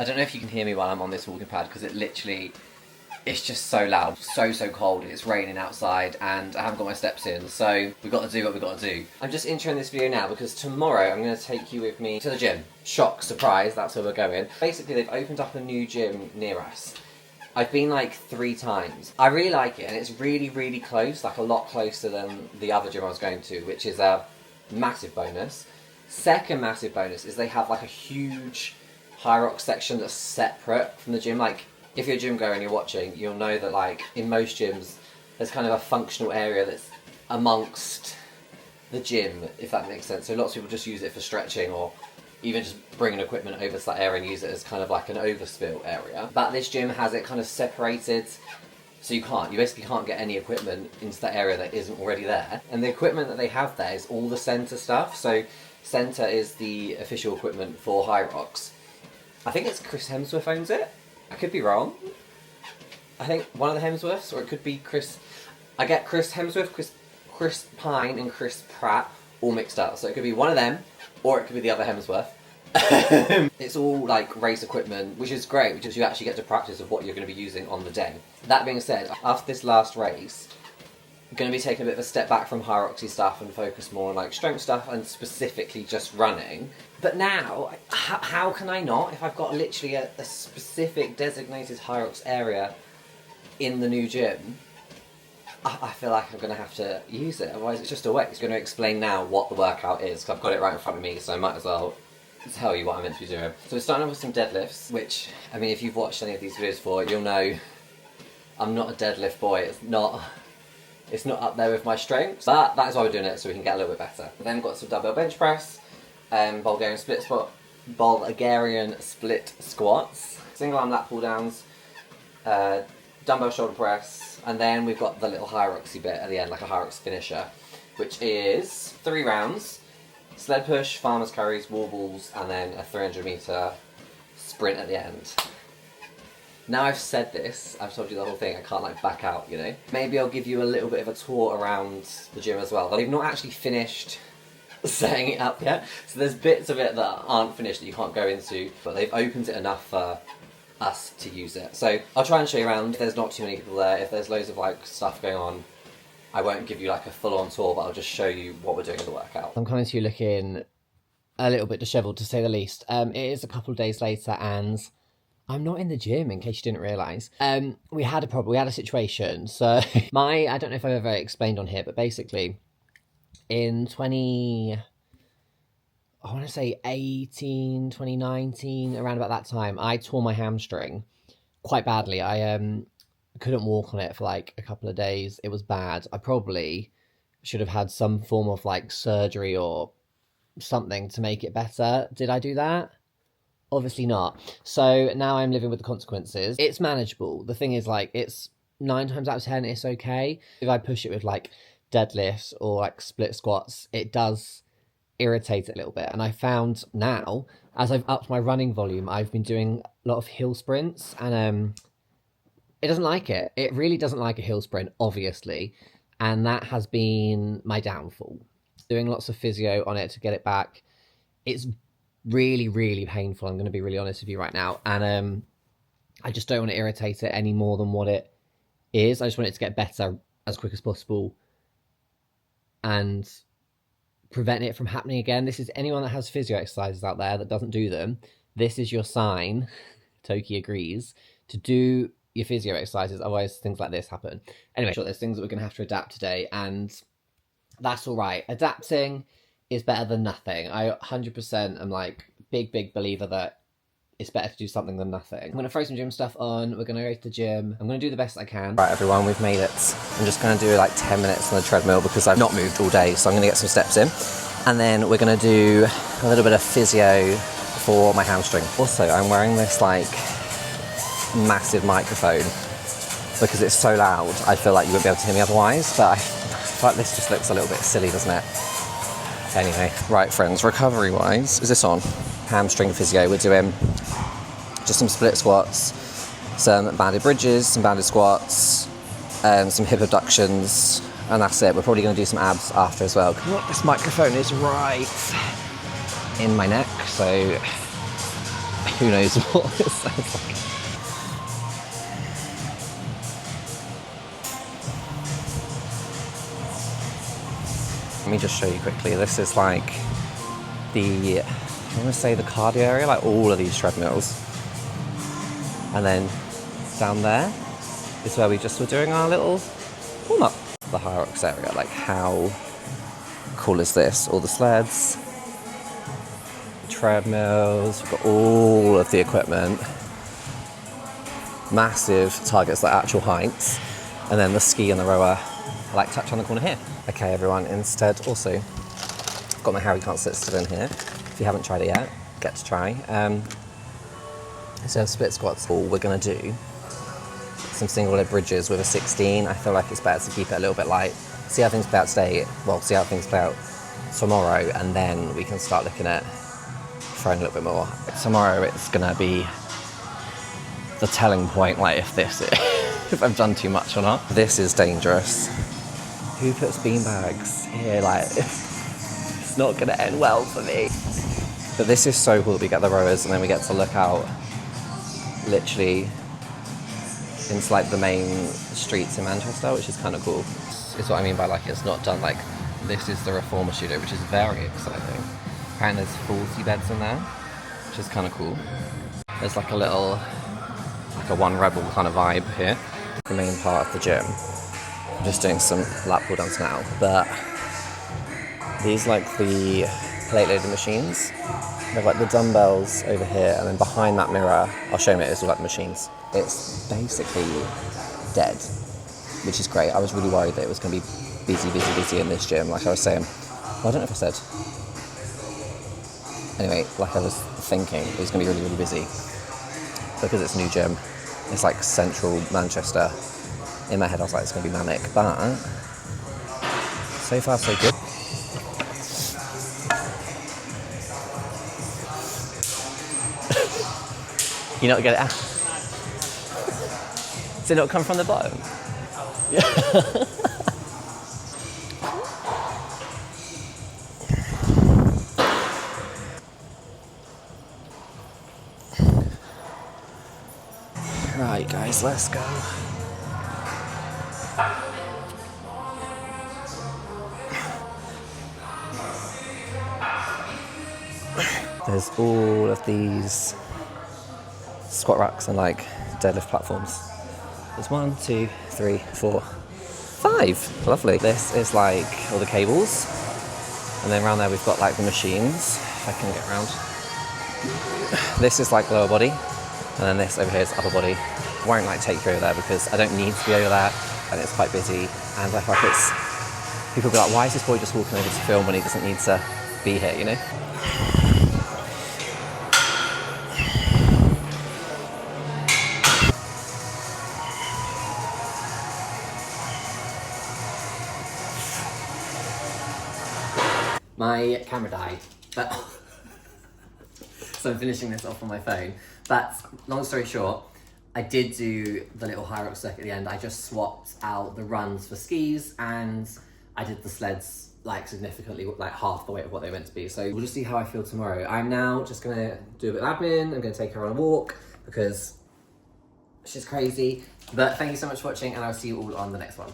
I don't know if you can hear me while I'm on this walking pad because it literally, it's just so loud, so cold. It's raining outside and I haven't got my steps in, so we've got to do what we've got to do. I'm just introing this video now because tomorrow I'm going to take you with me to the gym. Shock, surprise, that's where we're going. Basically, they've opened up a new gym near us. I've been like 3 times. I really like it and it's really close, like a lot closer than the other gym I was going to, which is a massive bonus. Second massive bonus is they have like a huge high rock section that's separate from the gym. Like, if you're a gym goer and you're watching, you'll know that like in most gyms there's kind of a functional area that's amongst the gym, if that makes sense. So lots of people just use it for stretching or even just bringing equipment over to that area and use it as kind of like an overspill area. But this gym has it kind of separated, so you basically can't get any equipment into that area that isn't already there. And the equipment that they have there is all the centre stuff. So centre is the official equipment for High Rocks. I think it's Chris Hemsworth owns it. I could be wrong. I think one of the Hemsworths, or it could be Chris. I get Chris Hemsworth, Chris Pine, and Chris Pratt all mixed up. So it could be one of them, or it could be the other Hemsworth. It's all like race equipment, which is great, because you actually get to practice with what you're going to be using on the day. That being said, after this last race, I'm going to be taking a bit of a step back from high roxy stuff and focus more on like strength stuff and specifically just running. But now, how can I not, if I've got literally a specific designated high rocks area in the new gym, I feel like I'm going to have to use it, otherwise it's just a waste. I'm going to explain now what the workout is, because I've got it right in front of me, so I might as well tell you what I'm meant to be doing. So we're starting off with some deadlifts, which, I mean, if you've watched any of these videos before, you'll know I'm not a deadlift boy. It's not up there with my strengths, but that is why we're doing it, so we can get a little bit better. Then we've got some dumbbell bench press, Bulgarian split squats, single arm lat pull downs, dumbbell shoulder press, and then we've got the little high roxy bit at the end, like a high rox finisher, which is 3 rounds, sled push, farmer's carries, wall balls, and then a 300-meter sprint at the end. Now I've said this, I've told you the whole thing, I can't like back out, you know. Maybe I'll give you a little bit of a tour around the gym as well. They've not actually finished setting it up yet, so there's bits of it that aren't finished that you can't go into, but they've opened it enough for us to use it. So I'll try and show you around. If there's not too many people there, if there's loads of like stuff going on, I won't give you like a full-on tour, but I'll just show you what we're doing in the workout. I'm coming to you looking a little bit dishevelled, to say the least. It is a couple of days later and I'm not in the gym, in case you didn't realise. We had a problem, we had a situation. So I don't know if I've ever explained on here, but basically in 2019, around about that time, I tore my hamstring quite badly. I couldn't walk on it for like a couple of days. It was bad. I probably should have had some form of like surgery or something to make it better. Did I do that? Obviously not. So now I'm living with the consequences. It's manageable. The thing is, like, it's 9 times out of 10, it's okay. If I push it with like deadlifts or like split squats, it does irritate it a little bit. And I found now, as I've upped my running volume, I've been doing a lot of hill sprints, and it doesn't like it. It really doesn't like a hill sprint, obviously. And that has been my downfall. Doing lots of physio on it to get it back. It's really painful, I'm going to be really honest with you right now, and I just don't want to irritate it any more than what it is. I just want it to get better as quick as possible and prevent it from happening again. This is anyone that has physio exercises out there that doesn't do them, this is your sign, Toki agrees, to do your physio exercises, otherwise things like this happen. Anyway, sure, there's things that we're going to have to adapt today, and that's all right. Adapting is better than nothing. I 100% am like big believer that it's better to do something than nothing. I'm going to throw some gym stuff on. We're going to go to the gym. I'm going to do the best I can. Right, everyone, we've made it. I'm just going to do like 10 minutes on the treadmill because I've not moved all day, so I'm going to get some steps in. And then we're going to do a little bit of physio for my hamstring. Also, I'm wearing this like massive microphone because it's so loud. I feel like you wouldn't be able to hear me otherwise, but I feel like this just looks a little bit silly, doesn't it? Anyway, right friends, recovery-wise, is this on? Hamstring physio, we're doing just some split squats, some banded bridges, some banded squats, some hip abductions, and that's it. We're probably going to do some abs after as well. Look, this microphone is right in my neck, so who knows what it sounds like. Let me just show you quickly. This is like the, I want to say the cardio area, like all of these treadmills. And then down there is where we just were doing our little warm-up. The Hyrox area, like how cool is this? All the sleds, the treadmills, we've got all of the equipment, massive targets, like actual heights, and then the ski and the rower are like tucked on the corner here. Okay everyone, instead also, I've got my Harry Can't Sit still in here. If you haven't tried it yet, get to try. So split squats, all we're gonna do some single leg bridges with a 16. I feel like it's better to keep it a little bit light. See how things play out today, well, see how things play out tomorrow, and then we can start looking at throwing a little bit more. Tomorrow it's gonna be the telling point, like if I've done too much or not. This is dangerous. Who puts beanbags here? Like, it's not gonna end well for me. But this is so cool that we get the rowers and then we get to look out literally into like the main streets in Manchester, which is kind of cool. It's what I mean by like it's not done like this is the reformer studio, which is very exciting. Apparently there's 40 beds in there, which is kind of cool. There's like a little, like a One Rebel kind of vibe here. The main part of the gym. I'm just doing some lat pull downs now, but these like the plate loading machines. They have like the dumbbells over here, and then behind that mirror, I'll show you it, it's all like the machines. It's basically dead, which is great. I was really worried that it was going to be busy in this gym, like I was saying. Well, I don't know if I said. Anyway, like I was thinking, it was going to be really busy. Because it's a new gym, it's like central Manchester. In my head I was like, it's going to be manic, but so far so good. You not get it out? Does it not come from the bottom? Yeah. Right guys, let's go. There's all of these squat racks and like deadlift platforms. There's 1, 2, 3, 4, 5. Lovely. This is like all the cables. And then around there we've got like the machines, if I can get around. This is like lower body. And then this over here is upper body. I won't like take you over there because I don't need to be over there and it's quite busy. And I feel like it's, people will be like, why is this boy just walking over to film when he doesn't need to be here, you know? My camera died, but so I'm finishing this off on my phone. But long story short, I did do the little Hyrox circuit at the end. I just swapped out the runs for skis and I did the sleds like significantly, like half the weight of what they were meant to be. So we'll just see how I feel tomorrow. I'm now just gonna do a bit of admin. I'm gonna take her on a walk because she's crazy. But thank you so much for watching and I'll see you all on the next one.